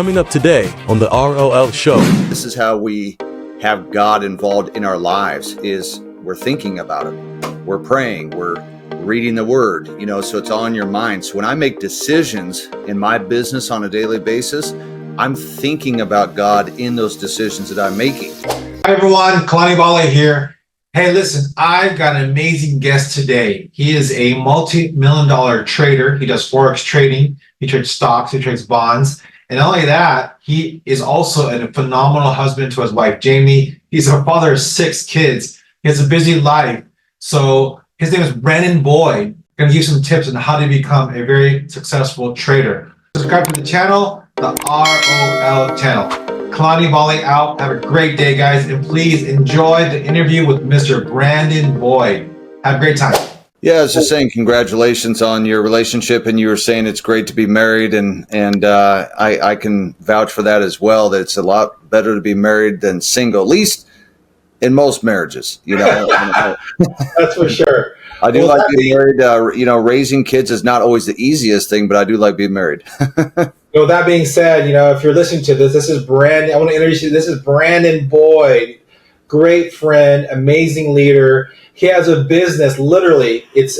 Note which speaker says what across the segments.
Speaker 1: Coming up today on the ROL Show.
Speaker 2: This is how we have God involved in our lives, is we're thinking about Him. We're praying. We're reading the Word, so it's all in your mind. So when I make decisions in my business on a daily basis, I'm thinking about God in those decisions that I'm making.
Speaker 3: Hi, everyone. Kalani here. Hey, listen, I've got an amazing guest today. He is a multi-million-dollar trader. He does Forex trading. He trades stocks. He trades bonds. And not only that, he is also a phenomenal husband to his wife, Jamie. He's a father of 6 kids. He has a busy life. So his name is Brandon Boyd. I'm going to give some tips on how to become a very successful trader. Subscribe to the channel, the ROL channel. Kalani out. Have a great day, guys. And please enjoy the interview with Mr. Brandon Boyd. Have a great time.
Speaker 2: Yeah, I was just saying congratulations on your relationship, and you were saying it's great to be married, and I can vouch for that as well, that it's a lot better to be married than single, at least in most marriages,
Speaker 3: That's for sure.
Speaker 2: I do like being married. Raising kids is not always the easiest thing, but I do like being married.
Speaker 3: With that being said, if you're listening to this is Brandon. I want to introduce you. This is Brandon Boyd, great friend, amazing leader. He has a business, literally, it's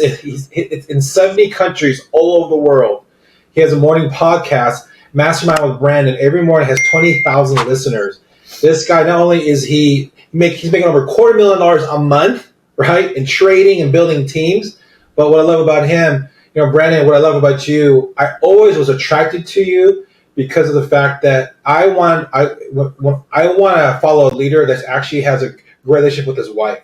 Speaker 3: in 70 countries all over the world. He has a morning podcast, Mastermind with Brandon. Every morning has 20,000 listeners. This guy, not only is he's making over $250,000 a month, right, in trading and building teams. But what I love about him, Brandon, what I love about you, I always was attracted to you because of the fact that I want to follow a leader that actually has a great relationship with his wife.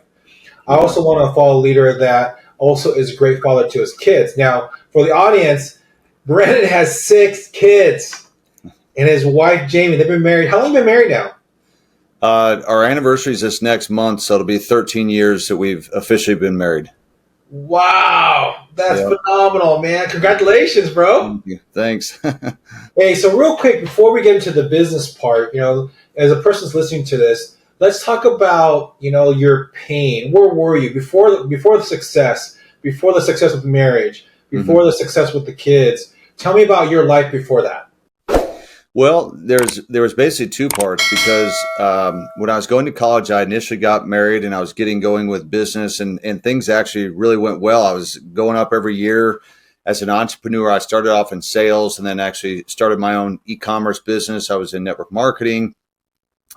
Speaker 3: I also want to follow a leader that also is a great father to his kids. Now, for the audience, Brandon has 6 kids, and his wife, Jamie, they've been married. How long have you been married now?
Speaker 2: Our anniversary is this next month, so it'll be 13 years that we've officially been married.
Speaker 3: Wow, that's phenomenal, man. Congratulations, bro.
Speaker 2: Thank you. Thanks.
Speaker 3: Hey, so real quick, before we get into the business part, as a person's listening to this, let's talk about, your pain. Where were you before the success with marriage, before the success with the kids? Tell me about your life before that.
Speaker 2: Well, there was basically 2 parts, because when I was going to college, I initially got married and I was getting going with business, and things actually really went well. I was going up every year as an entrepreneur. I started off in sales and then actually started my own e-commerce business. I was in network marketing.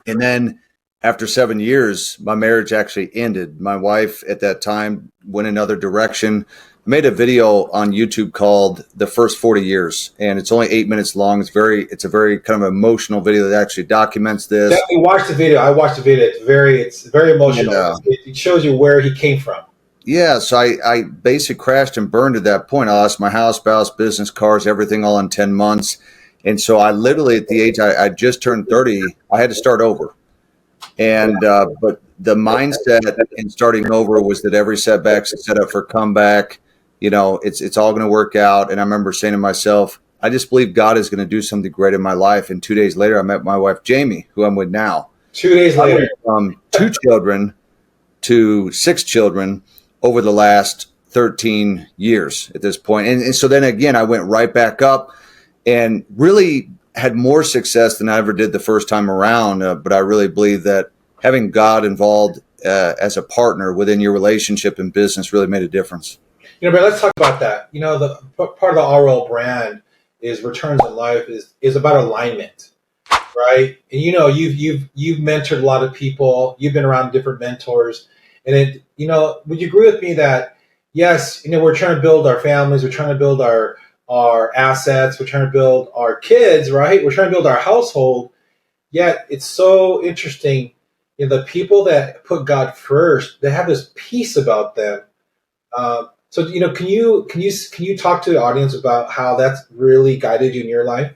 Speaker 2: And then after 7 years, my marriage actually ended. My wife at that time went another direction. I made a video on YouTube called The First 40 Years, and it's only 8 minutes long. It's a very kind of emotional video that actually documents this.
Speaker 3: Definitely watch the video. I watched the video. It's very emotional. It shows you where he came from.
Speaker 2: Yeah, so I basically crashed and burned at that point. I lost my house, business, cars, everything all in 10 months. And so I literally, at the age I just turned 30, I had to start over. And but the mindset in starting over was that every setback's a setup for comeback. It's all going to work out. And I remember saying to myself, I just believe God is going to do something great in my life. And 2 days later, I met my wife, Jamie, who I'm with now.
Speaker 3: 2 days later.
Speaker 2: I went from 2 children to 6 children over the last 13 years at this point. And so then again, I went right back up and really had more success than I ever did the first time around. But I really believe that having God involved as a partner within your relationship and business really made a difference.
Speaker 3: But let's talk about that. The part of the RL brand is returns in life is about alignment, right? And you've mentored a lot of people. You've been around different mentors, and would you agree with me that yes, we're trying to build our families, we're trying to build our assets, we're trying to build our kids, right? We're trying to build our household. Yet it's so interesting. The people that put God first, they have this peace about them. So, can you talk to the audience about how that's really guided you in your life?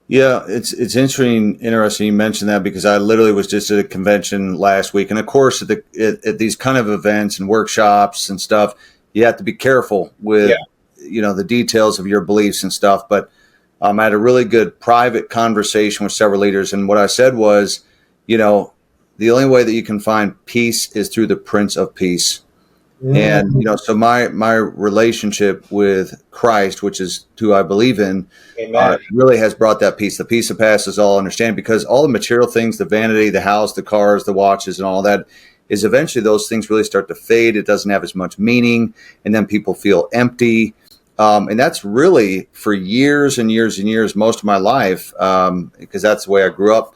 Speaker 2: Yeah, it's interesting you mentioned that, because I literally was just at a convention last week. And of course, at these kind of events and workshops and stuff, you have to be careful with, the details of your beliefs and stuff. But I had a really good private conversation with several leaders. And what I said was, the only way that you can find peace is through the Prince of Peace. And,
Speaker 3: Mm.
Speaker 2: so my relationship with Christ, which is who I believe in,
Speaker 3: Amen.
Speaker 2: really has brought that peace, the peace that passes all understanding, because all the material things, the vanity, the house, the cars, the watches, and all that, is eventually those things really start to fade. It doesn't have as much meaning. And then people feel empty. And that's really for years and years and years, most of my life, because that's the way I grew up.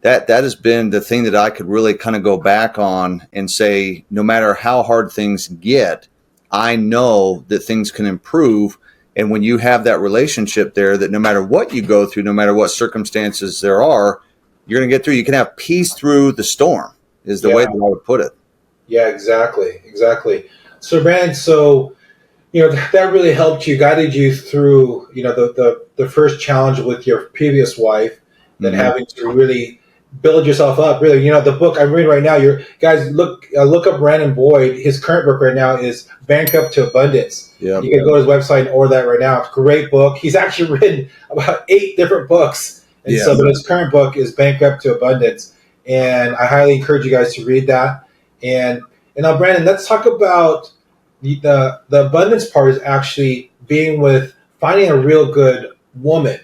Speaker 2: That has been the thing that I could really kind of go back on and say, no matter how hard things get, I know that things can improve. And when you have that relationship there, that no matter what you go through, no matter what circumstances there are, you're going to get through. You can have peace through the storm, is the
Speaker 3: Yeah.
Speaker 2: way that I would put it.
Speaker 3: Yeah, exactly. Exactly. So, Brandon, that really helped you, guided you through, the first challenge with your previous wife, then
Speaker 2: Mhm.
Speaker 3: having to really build yourself up. Really, the book I'm reading right now. You guys look up Brandon Boyd. His current book right now is Bankrupt to Abundance.
Speaker 2: Yep.
Speaker 3: You can go to his website and order that right now. It's a great book. He's actually written about 8 different books, and
Speaker 2: Yeah.
Speaker 3: but his current book is Bankrupt to Abundance, and I highly encourage you guys to read that. And now, Brandon, let's talk about the abundance part is actually being with finding a real good woman,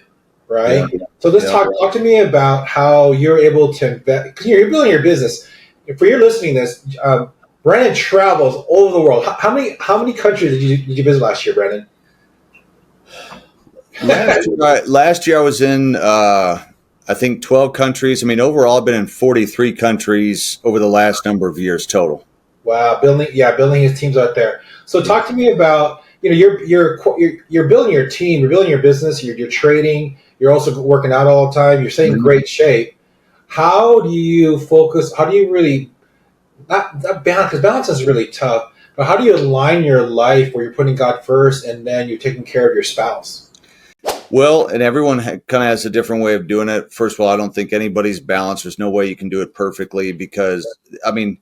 Speaker 2: Yeah.
Speaker 3: right? So let's
Speaker 2: Yeah.
Speaker 3: talk to me about how you're able to invest, because you're building your business. For your listening to this, Brandon travels all over the world. How many countries did you visit last year, Brandon?
Speaker 2: Last year I was in, I think 12 countries. I mean, overall, I've been in 43 countries over the last number of years total.
Speaker 3: Wow, building his teams out there. So talk to me about you're building your team, you're building your business, you're trading, you're also working out all the time, you're staying in
Speaker 2: Mhm.
Speaker 3: great shape. How do you focus? How do you really not balance? Because balance is really tough. But how do you align your life where you're putting God first and then you're taking care of your spouse?
Speaker 2: Well, and everyone kind of has a different way of doing it. First of all, I don't think anybody's balanced. There's no way you can do it perfectly because, I mean,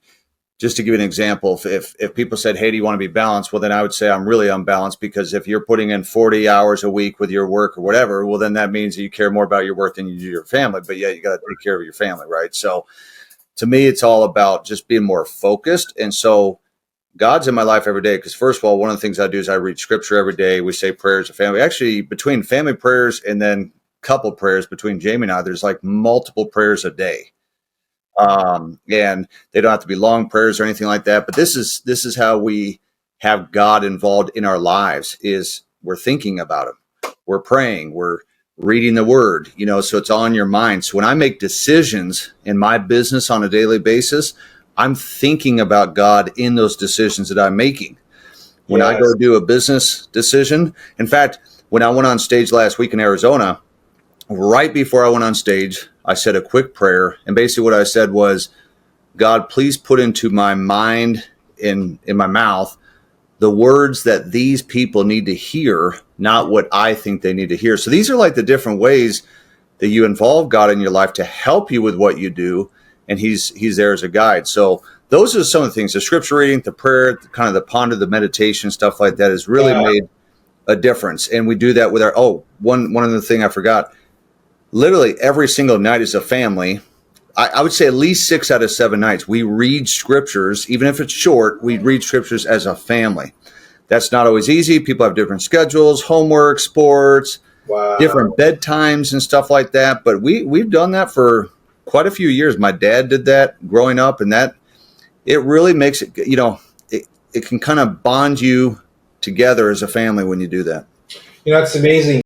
Speaker 2: just to give you an example, if people said, "Hey, do you want to be balanced?" Well, then I would say I'm really unbalanced, because if you're putting in 40 hours a week with your work or whatever, well, then that means that you care more about your work than you do your family. But yeah, you got to take care of your family, right? So to me, it's all about just being more focused. And so God's in my life every day, because first of all, one of the things I do is I read scripture every day. We say prayers of family. Actually, between family prayers and then couple prayers between Jamie and I, there's like multiple prayers a day. And they don't have to be long prayers or anything like that. But this is how we have God involved in our lives, is we're thinking about him. We're praying, we're reading the word, so it's on your mind. So when I make decisions in my business on a daily basis, I'm thinking about God in those decisions that I'm making. When I go
Speaker 3: Yes.
Speaker 2: do a business decision, in fact, when I went on stage last week in Arizona, right before I went on stage, I said a quick prayer. And basically what I said was, God, please put into my mind, in my mouth, the words that these people need to hear, not what I think they need to hear. So these are like the different ways that you involve God in your life to help you with what you do. And he's there as a guide. So those are some of the things: the scripture reading, the prayer, kind of the ponder, the meditation, stuff like that has really
Speaker 3: Yeah.
Speaker 2: made a difference. And we do that with one other thing I forgot. Literally every single night as a family, I would say at least 6 out of 7 nights, we read scriptures. Even if it's short, we read scriptures as a family. That's not always easy. People have different schedules, homework, sports,
Speaker 3: Wow.
Speaker 2: different bedtimes and stuff like that. But we've done that for quite a few years. My dad did that growing up, and that it really makes it, it can kind of bond you together as a family when you do that.
Speaker 3: It's amazing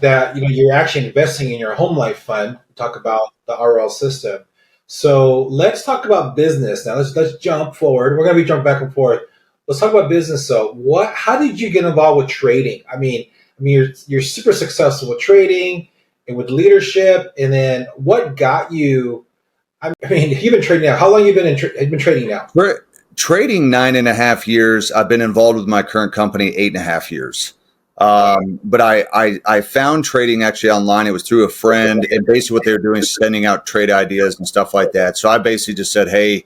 Speaker 3: that you're actually investing in your home life fund. Talk about the RL system. So let's talk about business now. Let's jump forward. We're going to be jumping back and forth. Let's talk about business. So How did you get involved with trading? I mean, you're super successful with trading and with leadership. And then what got you? I mean, you've been trading now. How long have you been trading now?
Speaker 2: We're trading 9.5 years. I've been involved with my current company 8.5 years. But I found trading actually online. It was through a friend, and basically what they were doing is sending out trade ideas and stuff like that. So I basically just said, "Hey,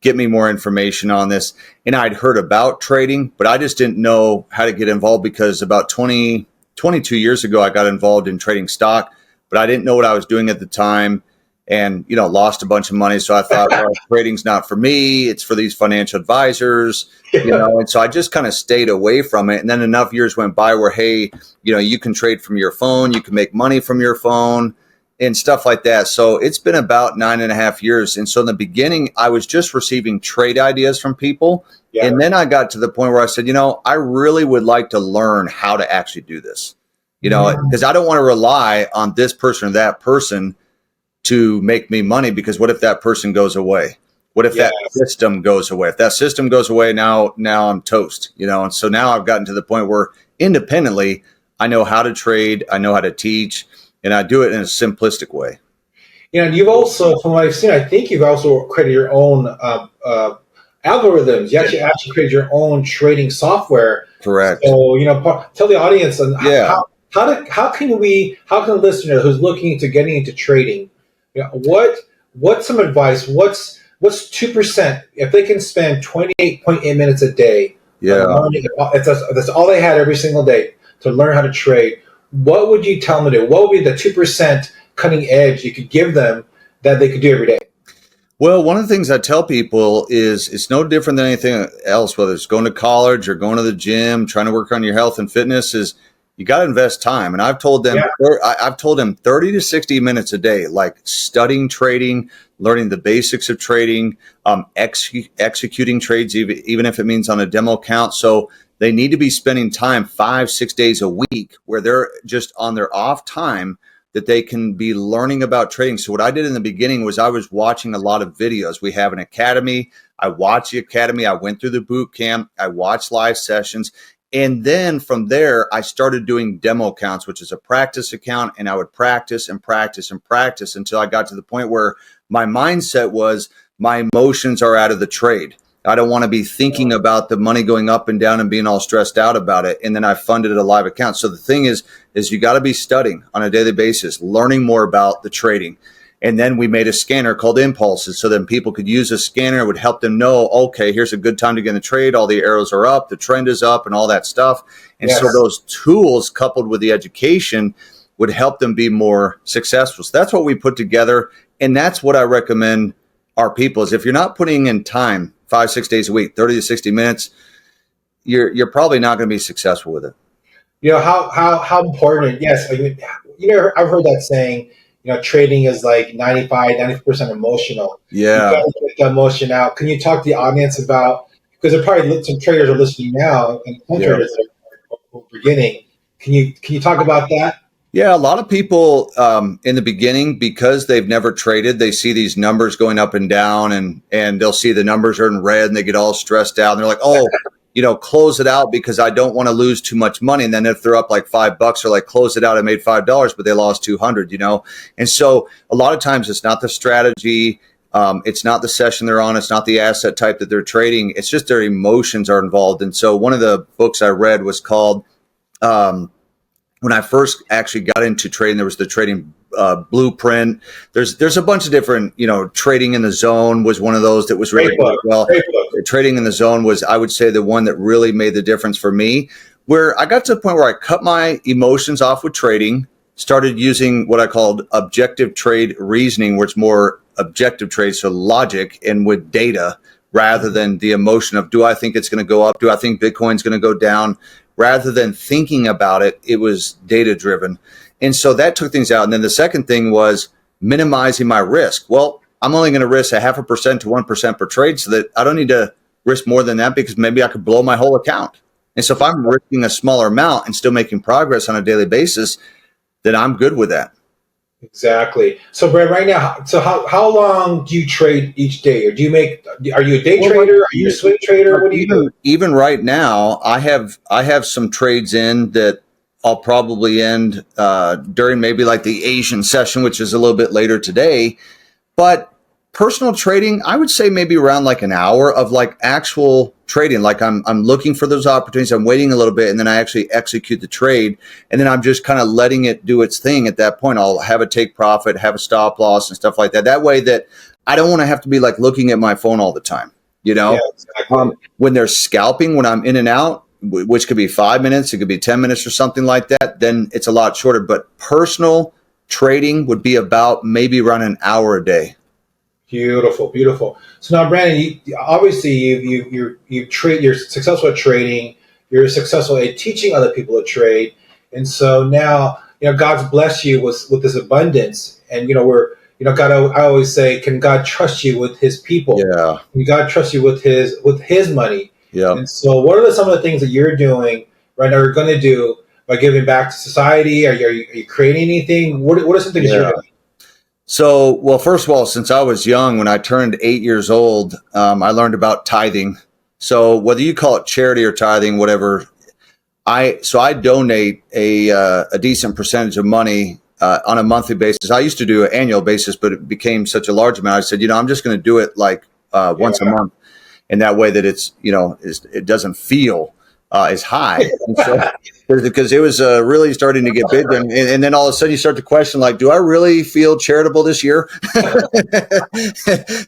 Speaker 2: get me more information on this." And I'd heard about trading, but I just didn't know how to get involved, because about 22 years ago, I got involved in trading stock, but I didn't know what I was doing at the time. and, lost a bunch of money. So I thought, well, trading's not for me. It's for these financial advisors, and so I just kind of stayed away from it. And then enough years went by where, hey, you can trade from your phone, you can make money from your phone and stuff like that. So it's been about 9.5 years. And so in the beginning, I was just receiving trade ideas from people. Yeah. And then I got to the point where I said, I really would like to learn how to actually do this, because I don't want to rely on this person or that person to make me money, because what if that person goes away? What if that system goes away? If that system goes away, now I'm toast, and so now I've gotten to the point where independently, I know how to trade, I know how to teach, and I do it in a simplistic way.
Speaker 3: And you've also, from what I've seen, I think you've also created your own algorithms. You actually created your own trading software.
Speaker 2: Correct.
Speaker 3: So, tell the audience how can the listener who's looking into getting into trading, what's some advice? What's 2% if they can spend 28.8 minutes a day? Learning, that's all they had every single day to learn how to trade. What would you tell them to do? What would be the 2% cutting edge you could give them that they could do every day?
Speaker 2: Well, one of the things I tell people is it's no different than anything else, whether it's going to college or going to the gym, trying to work on your health and fitness, is you got to invest time. And I've told them, I've told them 30 to 60 minutes a day, like studying trading, learning the basics of trading, executing trades, even if it means on a demo account. So they need to be spending time 5-6 days a week where they're just on their off time that they can be learning about trading. So what I did in the beginning was I was watching a lot of videos. We have an academy. I watched the academy. I went through the boot camp. I watched live sessions. And then from there, I started doing demo accounts, which is a practice account. And I would practice and practice and practice until I got to the point where my mindset was my emotions are out of the trade. I don't want to be thinking about the money going up and down and being all stressed out about it. And then I funded a live account. So the thing is you got to be studying on a daily basis, learning more about the trading. And then we made a scanner called Impulses. So then people could use a scanner. It would help them know, okay, here's a good time to get in the trade. All the arrows are up, the trend is up, and all that stuff. And so those tools coupled with the education would help them be more successful. So that's what we put together. And that's what I recommend our people is if you're not putting in time 5-6 days a week, 30 to 60 minutes, you're probably not going to be successful with it.
Speaker 3: How important? Yes, I've heard that saying. Trading is like 90% emotional.
Speaker 2: Yeah,
Speaker 3: you got to get the emotion out. Can you talk to the audience about, because there probably some traders are listening now and some traders are beginning. Can you talk about that?
Speaker 2: Yeah, a lot of people in the beginning, because they've never traded, they see these numbers going up and down, and they'll see the numbers are in red, and they get all stressed out. And they're like, "Oh, close it out because I don't want to lose too much money." And then if they're up like $5, they're like, "Close it out. I made $5, but they lost 200." And so a lot of times it's not the strategy, it's not the session they're on, it's not the asset type that they're trading. It's just their emotions are involved. And so one of the books I read was called. When I first actually got into trading, there was the trading blueprint. There's a bunch of different, trading in the zone was one of those that was really well. Trading in the zone was, I would say, the one that really made the difference for me, where I got to the point where I cut my emotions off with trading, started using what I called objective trade reasoning, where it's more objective trade, so logic and with data rather than the emotion of, do I think it's going to go up? Do I think Bitcoin's going to go down? Rather than thinking about it, it was data driven. And so that took things out. And then the second thing was minimizing my risk. Well, I'm only going to risk 0.5% to 1% per trade, so that I don't need to risk more than that, because maybe I could blow my whole account. And so if I'm risking a smaller amount and still making progress on a daily basis, then I'm good with that.
Speaker 3: Exactly. So Brad, right now, how long do you trade each day? Or are you a day trader? Are you a swing trader? What do you do?
Speaker 2: Even right now, I have some trades in that I'll probably end during maybe like the Asian session, which is a little bit later today. But personal trading, I would say maybe around like an hour of like actual trading. Like I'm looking for those opportunities. I'm waiting a little bit, and then I actually execute the trade. And then I'm just kind of letting it do its thing. At that point, I'll have a take profit, have a stop loss and stuff like that. That way that I don't want to have to be like looking at my phone all the time. Yeah, exactly. When they're scalping, when I'm in and out, which could be 5 minutes, it could be 10 minutes or something like that, then it's a lot shorter. But personal trading would be about maybe around an hour a day.
Speaker 3: Beautiful, beautiful. So now, Brandon, you're successful at trading. You're successful at teaching other people to trade, and so now God's blessed you with this abundance. And God. I always say, can God trust you with His people?
Speaker 2: Yeah.
Speaker 3: Can God trust you with His money?
Speaker 2: Yeah.
Speaker 3: And so, what are some of the things that you're doing right now? You're going to do by giving back to society? Are you creating anything? What are some things you're doing?
Speaker 2: So, well, first of all, since I was young, when I turned 8 years old, I learned about tithing. So whether you call it charity or tithing, whatever, I donate a decent percentage of money on a monthly basis. I used to do an annual basis, but it became such a large amount. I said, I'm just going to do it like once a month, and that way that it doesn't feel as high. And so, because it was really starting to get big, and then all of a sudden you start to question, like, do I really feel charitable this year?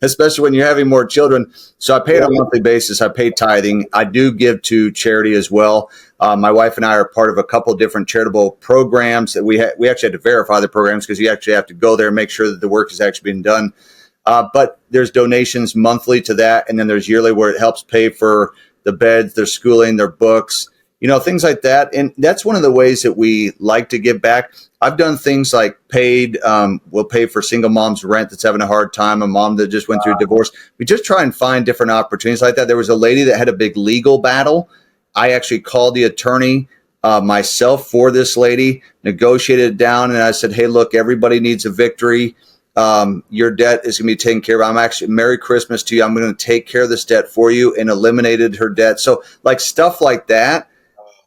Speaker 2: Especially when you're having more children. So I pay it on a monthly basis. I pay tithing. I do give to charity as well. My wife and I are part of a couple of different charitable programs that we actually had to verify the programs, because you actually have to go there and make sure that the work is actually being done. But there's donations monthly to that, and then there's yearly where it helps pay for the beds, their schooling, their books, things like that. And that's one of the ways that we like to give back. I've done things like we'll pay for single mom's rent that's having a hard time, a mom that just went through a divorce. We just try and find different opportunities like that. There was a lady that had a big legal battle. I actually called the attorney myself for this lady, negotiated it down, and I said, hey, look, everybody needs a victory. Your debt is going to be taken care of. I'm actually, Merry Christmas to you. I'm going to take care of this debt for you, and eliminated her debt. So like stuff like that,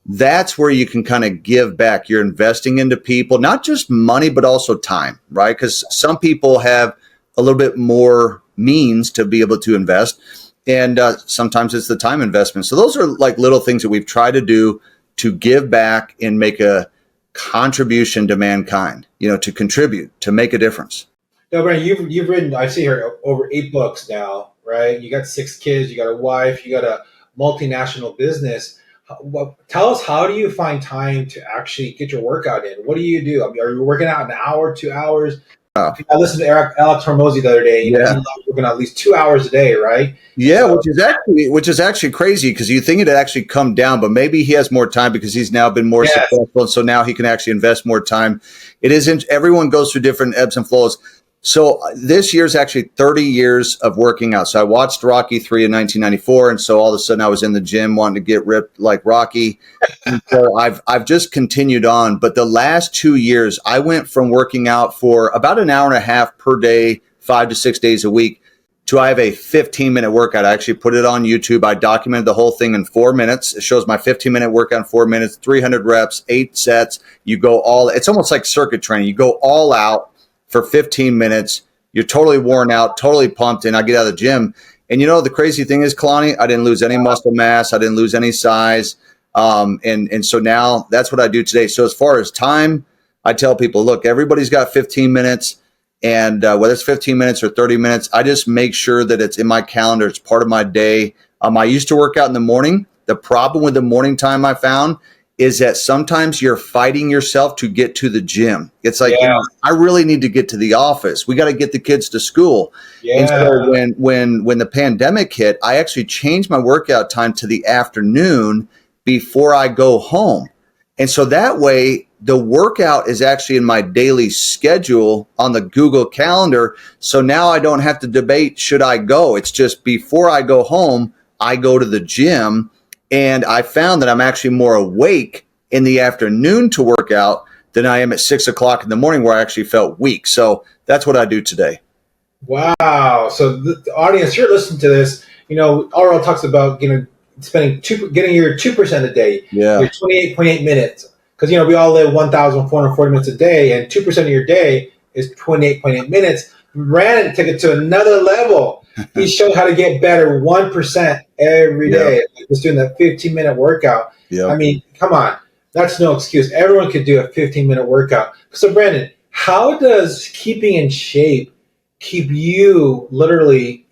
Speaker 2: that's where you can kind of give back. You're investing into people, not just money, but also time, right? Because some people have a little bit more means to be able to invest. And sometimes it's the time investment. So those are like little things that we've tried to do to give back and make a contribution to mankind, to contribute, to make a difference.
Speaker 3: Now, Brian, you've written, I see here, over 8 books now, right? You got 6 kids, you got a wife, you got a multinational business. Tell us, how do you find time to actually get your workout in? What do you do? I mean, are you working out an hour, 2 hours? I listened to Alex Hormozi the other day. He loves working out at least 2 hours a day, right?
Speaker 2: Yeah, so, which is actually crazy, because you think it had actually come down, but maybe he has more time because he's now been more successful, and so now he can actually invest more time. It isn't. Everyone goes through different ebbs and flows. So this year's actually 30 years of working out. So I watched Rocky 3 in 1994, and so all of a sudden I was in the gym wanting to get ripped like Rocky. And so I've just continued on. But the last 2 years, I went from working out for about an hour and a half per day, 5 to 6 days a week, to I have a 15-minute workout. I actually put it on YouTube. I documented the whole thing in 4 minutes. It shows my 15-minute workout in 4 minutes, 300 reps, 8 sets. It's almost like circuit training. You go all out for 15 minutes. You're totally worn out, totally pumped, and I get out of the gym. And the crazy thing is, Kalani, I didn't lose any muscle mass. I didn't lose any size. And so now that's what I do today. So as far as time, I tell people, look, everybody's got 15 minutes. And whether it's 15 minutes or 30 minutes, I just make sure that it's in my calendar. It's part of my day. I used to work out in the morning. The problem with the morning time I found is that sometimes you're fighting yourself to get to the gym. It's like, I really need to get to the office. We got to get the kids to school. Yeah. And so when the pandemic hit, I actually changed my workout time to the afternoon before I go home. And so that way, the workout is actually in my daily schedule on the Google Calendar. So now I don't have to debate, should I go? It's just before I go home, I go to the gym. And I found that I'm actually more awake in the afternoon to work out than I am at 6 o'clock in the morning, where I actually felt weak. So that's what I do today.
Speaker 3: Wow. So the audience, you're listening to this, RL talks about, getting your 2% a day, your 28.8 minutes. Because, we all live 1,440 minutes a day, and 2% of your day is 28.8 minutes. Brandon took it to another level. He showed how to get better 1% every day. Just doing that 15-minute workout. I mean, come on. That's no excuse. Everyone could do a 15-minute workout. So, Brandon, how does keeping in shape keep you literally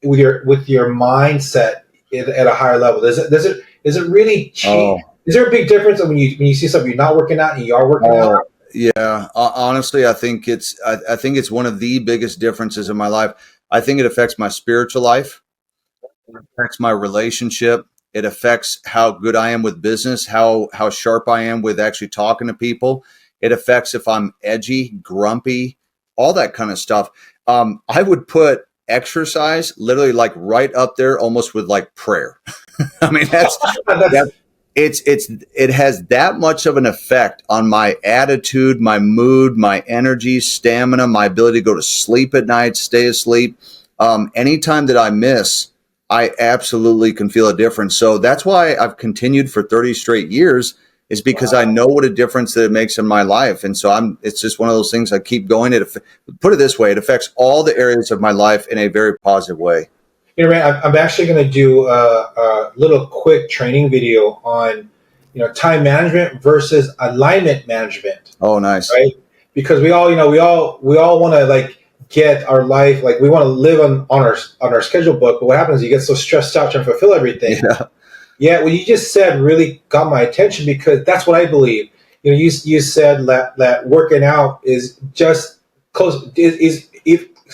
Speaker 3: with your mindset at a higher level? Does it really change? Is there a big difference when you see something you're not working out and you are working out?
Speaker 2: Yeah, honestly, I think it's one of the biggest differences in my life. I think it affects my spiritual life. It affects my relationship. It affects how good I am with business, how sharp I am with actually talking to people. It affects if I'm edgy, grumpy, all that kind of stuff. I would put exercise literally like right up there, almost with like prayer. I mean,
Speaker 3: That's
Speaker 2: that's it has that much of an effect on my attitude, my mood, my energy, stamina, my ability to go to sleep at night, stay asleep. Anytime that I miss, I absolutely can feel a difference. So that's why I've continued for 30 straight years, is because I
Speaker 3: wow.
Speaker 2: know what a difference that it makes in my life. And so it's just one of those things I keep going. Put it this way, it affects all the areas of my life in a very positive way.
Speaker 3: You know, man, I'm actually going to do a little quick training video on, time management versus alignment management,
Speaker 2: Oh, nice.
Speaker 3: right? Because we all want to like get our life, like we want to live on our schedule book, but what happens is you get so stressed out trying to fulfill everything.
Speaker 2: Yeah.
Speaker 3: Yeah, what you just said really got my attention because that's what I believe. You said that working out is just close is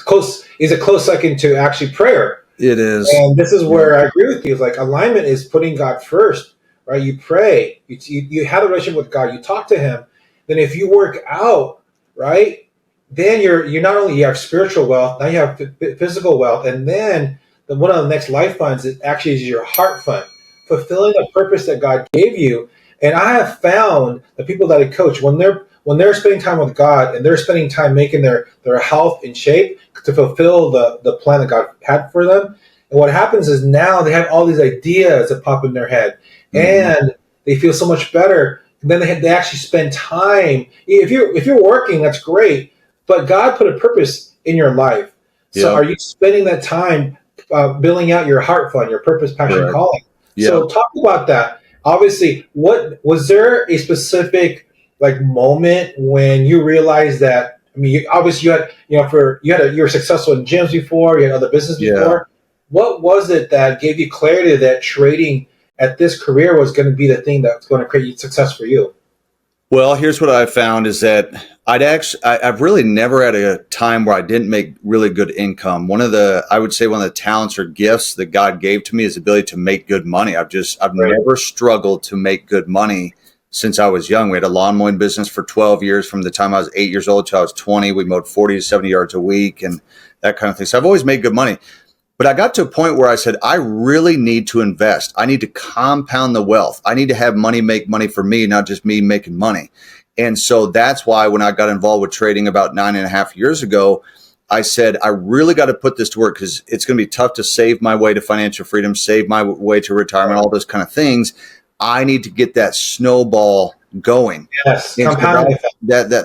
Speaker 3: close is a close second to actually prayer.
Speaker 2: It is.
Speaker 3: And this is
Speaker 2: Yeah.
Speaker 3: where I agree with you. It's like alignment is putting God first, right? You pray, you have a relationship with God, you talk to Him. Then if you work out, right, then you're not only you have spiritual wealth, now you have physical wealth, and then one of the next life funds is actually is your heart fund, fulfilling the purpose that God gave you. And I have found the people that I coach when they're spending time with God and they're spending time making their health in shape to fulfill the plan that God had for them. And what happens is now they have all these ideas that pop in their head,
Speaker 2: Mhm.
Speaker 3: and they feel so much better. And then they actually spend time. If you're working, that's great, but God put a purpose in your life. So
Speaker 2: Yep.
Speaker 3: are you spending that time building out your heart fund, your purpose, passion,
Speaker 2: Correct.
Speaker 3: calling?
Speaker 2: Yep.
Speaker 3: So talk about that. Obviously, what was there a specific like moment when you realized that? I mean, obviously you had you were successful in gyms before, you had other business
Speaker 2: Yeah.
Speaker 3: before. What was it that gave you clarity that trading at this career was going to be the thing that's going to create success for you?
Speaker 2: Well, here's what I found is that I've really never had a time where I didn't make really good income. I would say one of the talents or gifts that God gave to me is the ability to make good money. I've
Speaker 3: Right.
Speaker 2: never struggled to make good money since I was young. We had a lawn mowing business for 12 years from the time I was 8 years old till I was 20. We mowed 40 to 70 yards a week and that kind of thing. So I've always made good money. But I got to a point where I said, I really need to invest. I need to compound the wealth. I need to have money make money for me, not just me making money. And so that's why when I got involved with trading about 9.5 years ago, I said, I really got to put this to work because it's going to be tough to save my way to financial freedom, save my way to retirement, all those kind of things. I need to get that snowball going.
Speaker 3: Yes,
Speaker 2: And so
Speaker 3: compounding effect.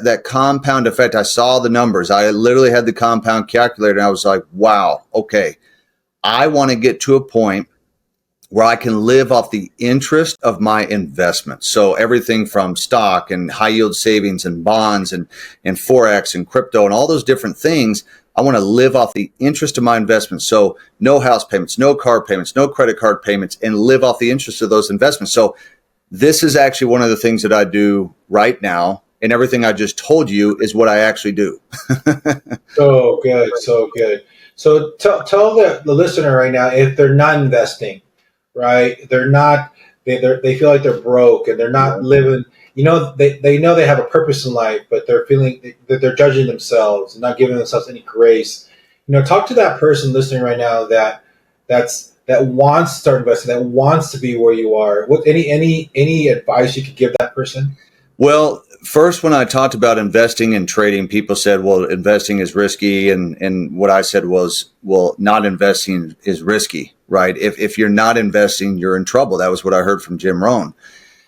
Speaker 2: that compound effect, I saw the numbers. I literally had the compound calculator and I was like, wow, okay. I want to get to a point where I can live off the interest of my investments. So everything from stock and high yield savings and bonds and Forex and crypto and all those different things. I want to live off the interest of my investments. So no house payments, no car payments, no credit card payments, and live off the interest of those investments. So this is actually one of the things that I do right now. And everything I just told you is what I actually do.
Speaker 3: So good, so good. So tell the listener right now if they're not investing, right? They're not they feel like they're broke and they're not
Speaker 2: Yeah.
Speaker 3: living. They know they have a purpose in life, but they're feeling that they're judging themselves and not giving themselves any grace. Talk to that person listening right now that wants to start investing, that wants to be where you are. What any advice you could give that person?
Speaker 2: Well, first, when I talked about investing and trading, people said, well, investing is risky. And what I said was, well, not investing is risky, right? If you're not investing, you're in trouble. That was what I heard from Jim Rohn.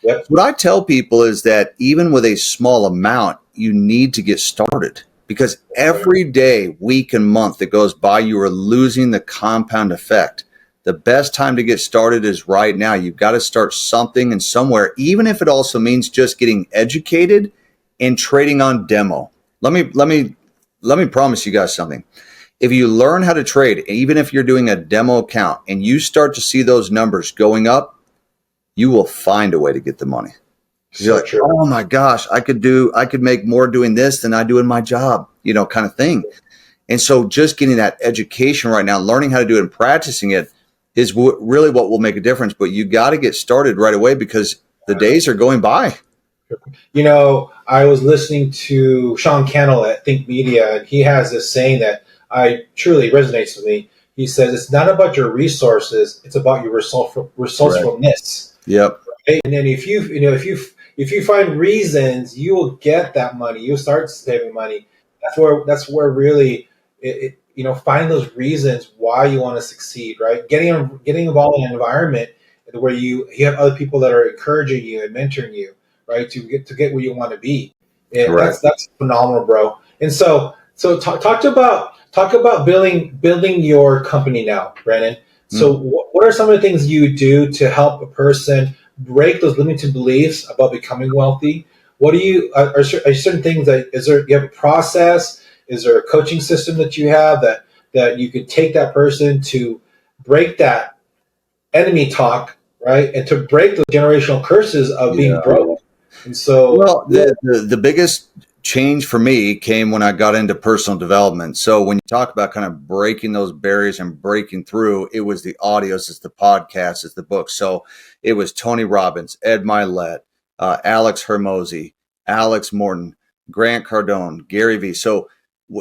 Speaker 3: Yep.
Speaker 2: What I tell people is that even with a small amount, you need to get started because every day, week, and month that goes by, you are losing the compound effect. The best time to get started is right now. You've got to start something and somewhere, even if it also means just getting educated and trading on demo. Let me promise you guys something. If you learn how to trade, even if you're doing a demo account and you start to see those numbers going up, you will find a way to get the money. Because you're
Speaker 3: So
Speaker 2: like,
Speaker 3: true.
Speaker 2: oh my gosh, I could make more doing this than I do in my job, kind of thing. And so just getting that education right now, learning how to do it and practicing it is really what will make a difference. But you got to get started right away because the days are going by.
Speaker 3: I was listening to Sean Cannell at Think Media, and he has this saying that I truly resonates with me. He says it's not about your resources; it's about your resourcefulness.
Speaker 2: Yep.
Speaker 3: Right? And then if you find reasons, you will get that money. You'll start saving money. That's where really find those reasons why you want to succeed. Right? Getting involved in an environment where you have other people that are encouraging you and mentoring you, right, to get where you want to be. And
Speaker 2: Correct.
Speaker 3: that's phenomenal, bro. And so talk about building your company now, Brandon. So what are some of the things you do to help a person break those limiting beliefs about becoming wealthy? What do you are certain things that you have a process? Is there a coaching system that you have that you could take that person to break that enemy talk, right, and to break the generational curses of being broke? And so,
Speaker 2: well, the biggest change for me came when I got into personal development. So when you talk about kind of breaking those barriers and breaking through, it was the audios, it's the podcasts, it's the books. So it was Tony Robbins, Ed Milet, Alex Hermosi, Alex Morton, Grant Cardone, Gary Vee. So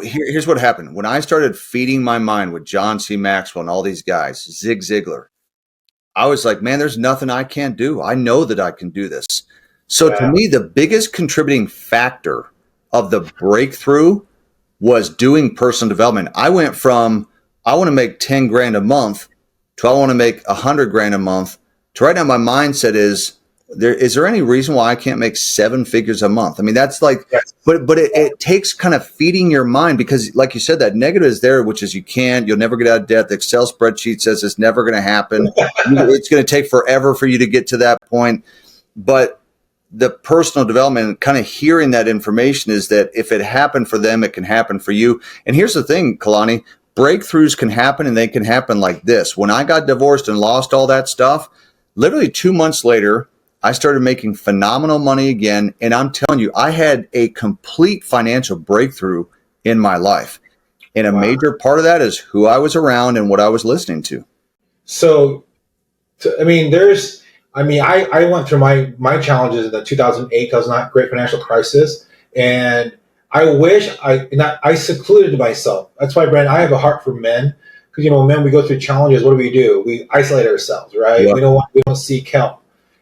Speaker 2: here's what happened. When I started feeding my mind with John C. Maxwell and all these guys, Zig Ziglar, I was like, man, there's nothing I can't do. I know that I can do this. So to me, the biggest contributing factor of the breakthrough was doing personal development. I went from, I want to make 10 grand a month to I want to make 100 grand a month to right now my mindset is there any reason why I can't make 7 figures a month? I mean, that's like, but it takes kind of feeding your mind because like you said, that negative is there, which is you'll never get out of debt. The Excel spreadsheet says it's never going to happen. It's going to take forever for you to get to that point. But the personal development, kind of hearing that information is that if it happened for them, it can happen for you. And here's the thing, Kalani, breakthroughs can happen and they can happen like this. When I got divorced and lost all that stuff, literally 2 months later, I started making phenomenal money again. And I'm telling you, I had a complete financial breakthrough in my life. And a major part of that is who I was around and what I was listening to.
Speaker 3: So I went through my challenges in the 2008, 2009 great financial crisis. And I wish I secluded myself. That's why, Brandon, I have a heart for men. Because, men, we go through challenges. What do? We isolate ourselves, right?
Speaker 2: Yeah.
Speaker 3: We don't seek help.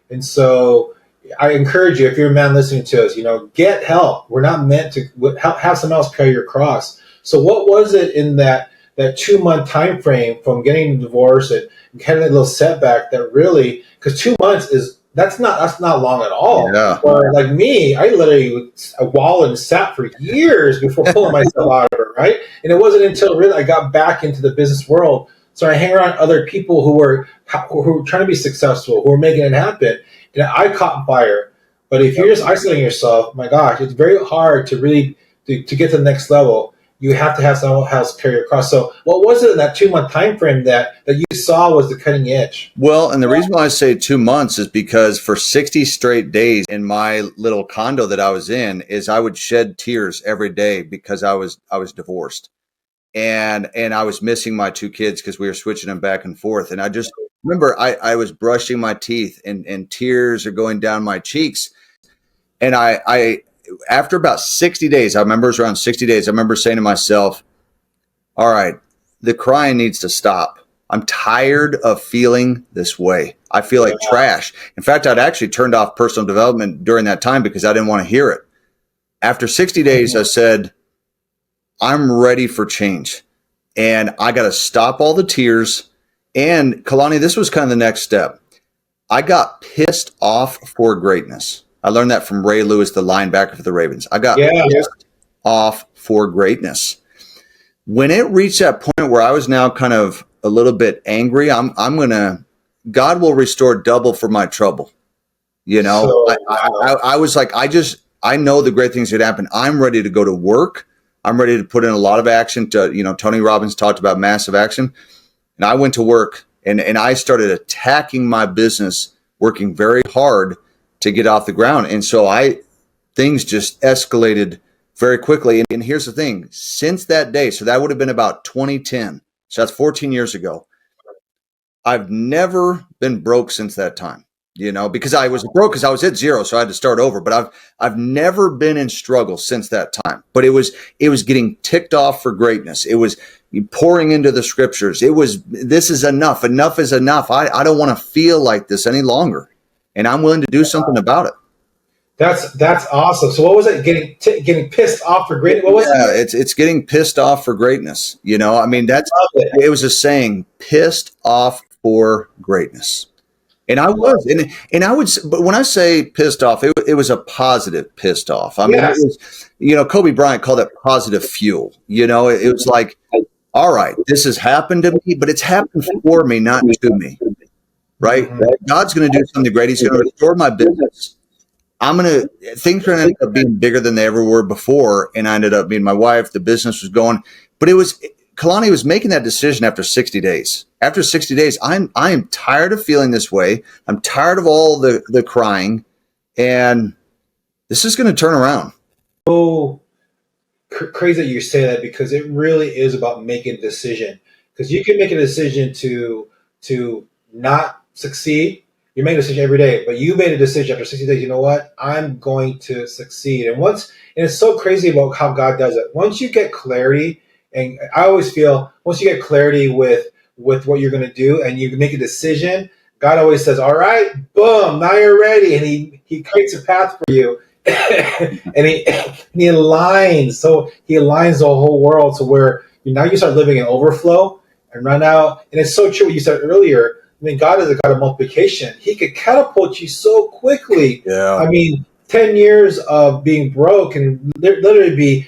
Speaker 3: And so I encourage you, if you're a man listening to us, get help. We're not meant to have someone else carry your cross. So what was it in that 2-month time frame from getting a divorce and having that little setback that really, because 2 months that's not long at all.
Speaker 2: Yeah.
Speaker 3: Or like me, I literally wallowed and sat for years before pulling myself out of it, right? And it wasn't until really I got back into the business world. So I hang around other people who were trying to be successful, who were making it happen. And I caught fire. But if you're just isolating yourself, my gosh, it's very hard to really to get to the next level. You have to have someone else carry your cross. So what was it in that 2-month time frame that you saw was the cutting edge?
Speaker 2: Well, and the reason why I say 2 months is because for 60 straight days in my little condo that I was in, is I would shed tears every day because I was divorced. And I was missing my 2 kids because we were switching them back and forth. And I just remember I was brushing my teeth and tears are going down my cheeks. And I after about 60 days, I remember it was around 60 days, I remember saying to myself, all right, the crying needs to stop. I'm tired of feeling this way. I feel like trash. In fact, I'd actually turned off personal development during that time because I didn't want to hear it. After 60 days, I said, I'm ready for change and I got to stop all the tears. And Kalani, this was kind of the next step. I got pissed off for greatness. I learned that from Ray Lewis, the linebacker for the Ravens. I got pissed off for greatness. When it reached that point where I was now kind of a little bit angry, God will restore double for my trouble. I was like, I know the great things that happen. I'm ready to go to work. I'm ready to put in a lot of action Tony Robbins talked about massive action. And I went to work and I started attacking my business, working very hard. to get off the ground. And so things just escalated very quickly. And here's the thing, since that day, so that would have been about 2010. So that's 14 years ago. I've never been broke since that time, because I was broke because I was at zero. So I had to start over, but I've never been in struggle since that time. But it was getting ticked off for greatness. It was pouring into the scriptures. It was, this is enough. Enough is enough. I don't want to feel like this any longer. And I'm willing to do something about it.
Speaker 3: That's awesome. So what was it? Getting pissed off for greatness? What was it?
Speaker 2: It's getting pissed off for greatness. I mean, it was a saying, pissed off for greatness. And I was, and I would, but when I say pissed off, it was a positive pissed off. I mean, it was, Kobe Bryant called it positive fuel. It was like, all right, this has happened to me, but it's happened for me, not to me. Right? Mm-hmm. God's going to do something great. He's going to restore my business. Things are going to end up being bigger than they ever were before. And I ended up being my wife. The business was going, but Kalani was making that decision after 60 days. After 60 days, I am tired of feeling this way. I'm tired of all the crying, and this is going to turn around.
Speaker 3: Oh, crazy that you say that, because it really is about making a decision. Because you can make a decision to not succeed. You make a decision every day, but you made a decision after 60 days. You know what? I'm going to succeed. And it's so crazy about how God does it. Once you get clarity, and I always feel once you get clarity with what you're going to do and you make a decision, God always says, all right, boom, now you're ready. And he creates a path for you. and he aligns. So he aligns the whole world to where now you start living in overflow and run out. And it's so true what you said earlier. I mean, God is a God of multiplication. He could catapult you so quickly.
Speaker 2: Yeah.
Speaker 3: I mean, 10 years of being broke and literally be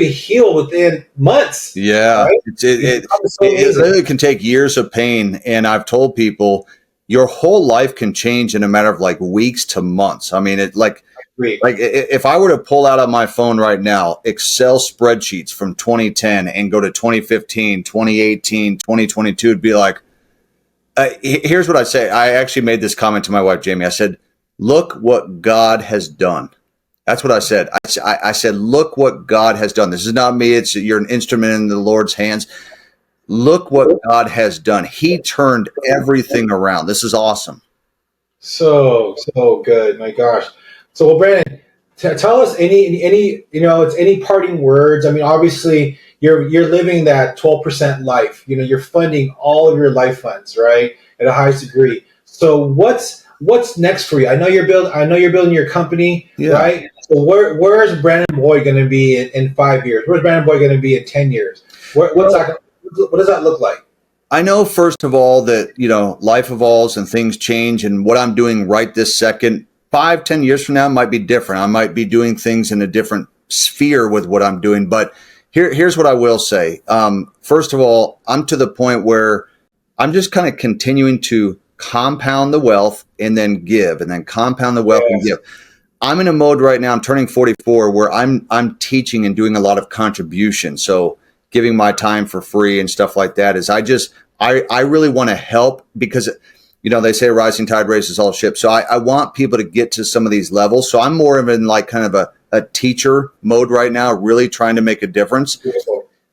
Speaker 3: healed within months.
Speaker 2: Yeah.
Speaker 3: Right?
Speaker 2: It literally can take years of pain. And I've told people your whole life can change in a matter of like weeks to months. I mean, like if I were to pull out on my phone right now, Excel spreadsheets from 2010 and go to 2015, 2018, 2022, it'd be like, here's what I say. I actually made this comment to my wife, Jamie. I said, look what God has done. That's what I said. I said, look what God has done. This is not me. You're an instrument in the Lord's hands. Look what God has done. He turned everything around. This is awesome.
Speaker 3: So good. My gosh. So, well, Brandon, tell us any parting words. I mean, obviously you're living that 12% life. You're funding all of your life funds, right, at a highest degree. So what's next for you? I know you're building your company, right? So where's Brandon Boyd going to be in 5 years? Where's Brandon Boyd going to be in 10 years? What does that look like?
Speaker 2: I know, first of all, that, life evolves and things change, and what I'm doing right this second, 5-10 years from now might be different. I might be doing things in a different sphere with what I'm doing. But here's what I will say. First of all, I'm to the point where I'm just kind of continuing to compound the wealth and then give, and then compound the wealth and give. I'm in a mode right now, I'm turning 44, where I'm teaching and doing a lot of contribution. So giving my time for free and stuff like that is I really want to help, because they say rising tide raises all ships. So I want people to get to some of these levels. So I'm more of in like kind of a teacher mode right now, really trying to make a difference.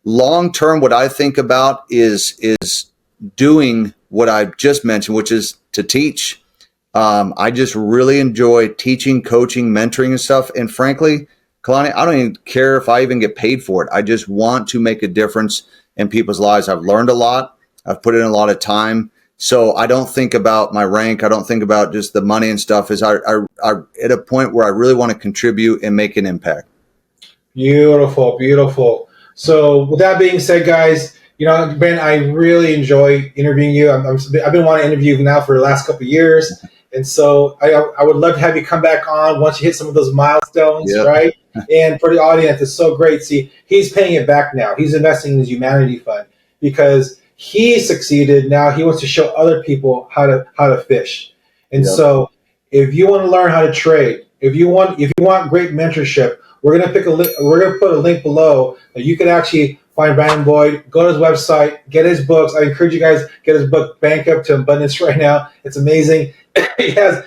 Speaker 2: Long term, what I think about is doing what I just mentioned, which is to teach. I just really enjoy teaching, coaching, mentoring and stuff. And frankly, Kalani, I don't even care if I even get paid for it. I just want to make a difference in people's lives. I've learned a lot. I've put in a lot of time. So I don't think about my rank. I don't think about just the money and stuff. I'm at a point where I really want to contribute and make an impact.
Speaker 3: Beautiful, beautiful. So with that being said, guys, Ben, I really enjoy interviewing you. I've been wanting to interview you now for the last couple of years. And so I would love to have you come back on once you hit some of those milestones, right? And for the audience, it's so great. See, he's paying it back now. He's investing in his humanity fund because he succeeded. Now he wants to show other people how to fish. And so if you want to learn how to trade if you want great mentorship, we're gonna put a link below that you can actually find Brandon Boyd. Go to his website, get his books. I encourage you guys get his book Bankrupt to Abundance right now. It's amazing. he has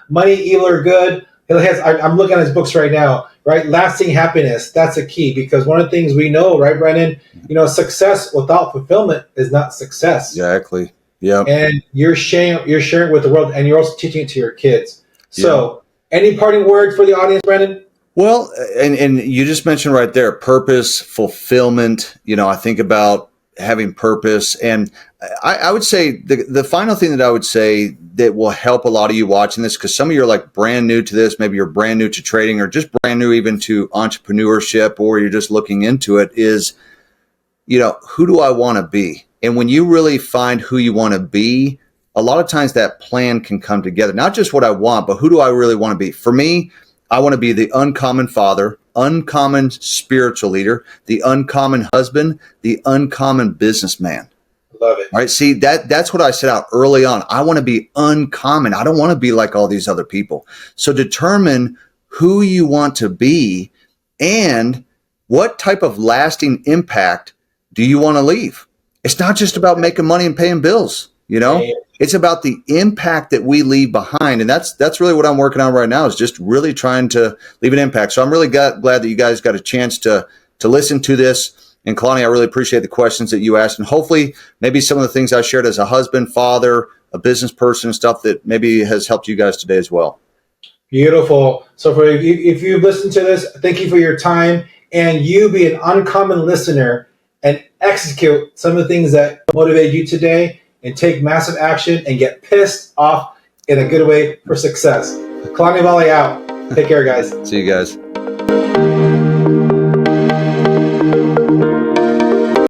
Speaker 3: Money, Evil or Good. I'm looking at his books right now. Right, lasting happiness. That's a key, because one of the things we know, right, Brandon? Success without fulfillment is not success.
Speaker 2: Exactly. Yeah.
Speaker 3: And you're sharing with the world, and you're also teaching it to your kids. So, any parting words for the audience, Brandon?
Speaker 2: Well, and you just mentioned right there, purpose, fulfillment. I think about having purpose. And I would say the final thing that I would say that will help a lot of you watching this, because some of you are like brand new to this, maybe you're brand new to trading or just brand new even to entrepreneurship, or you're just looking into it, is, who do I want to be? And when you really find who you want to be, a lot of times that plan can come together. Not just what I want, but who do I really want to be? For me, I want to be the uncommon father, uncommon spiritual leader, the uncommon husband, the uncommon businessman.
Speaker 3: Love it.
Speaker 2: All right. See, that's what I set out early on. I want to be uncommon. I don't want to be like all these other people. So determine who you want to be and what type of lasting impact do you want to leave. It's not just about making money and paying bills. It's about the impact that we leave behind. And that's really what I'm working on right now, is just really trying to leave an impact. So I'm really glad that you guys got a chance to listen to this. And Kalani, I really appreciate the questions that you asked. And hopefully maybe some of the things I shared as a husband, father, a business person, stuff that maybe has helped you guys today as well.
Speaker 3: Beautiful. So if you've listened to this, thank you for your time. And you be an uncommon listener and execute some of the things that motivate you today, and take massive action and get pissed off in a good way for success. Kalani Valley out. Take care, guys.
Speaker 2: See you guys.